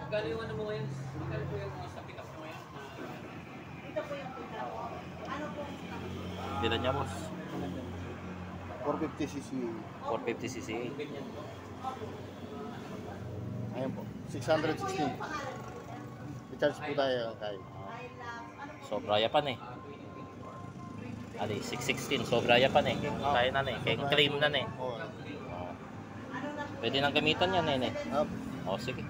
Magkano yung ano mo ngayon? Magkano po yung sa pick up mo ngayon? Ito po yung pick up. Ano po? Bilan niya, boss? 450cc. 450cc. Ayun po. 616. I-charge po tayo kahit. Sobra yapan eh. Ali, 616. Sobra yapan eh. Kaya na eh. Kaya claim na eh. Oo. Pwede nang gamitan yan eh. Up. O, sige.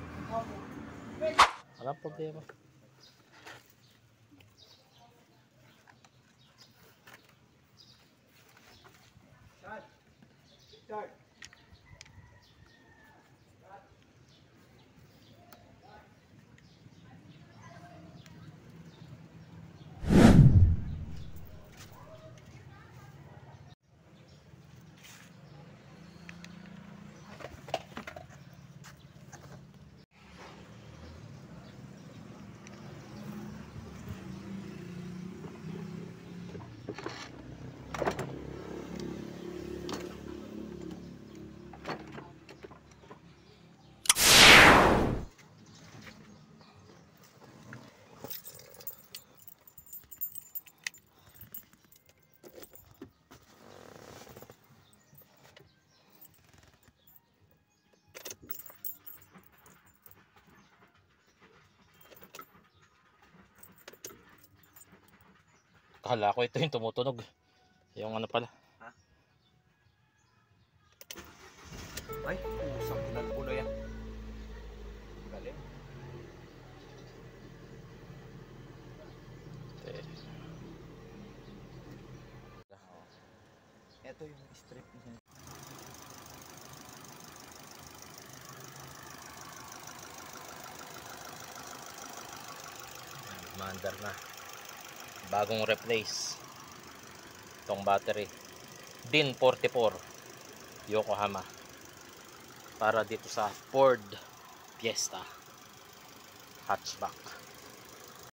Walang problema. Kala ko ito yung tumutunog. Yung ano pala. Ha? Ay, usang pinagpulo yan. Galing. Ito yung strip niya. Maandar na. Bagong replace itong battery DIN 44 Yokohama para dito sa Ford Fiesta hatchback.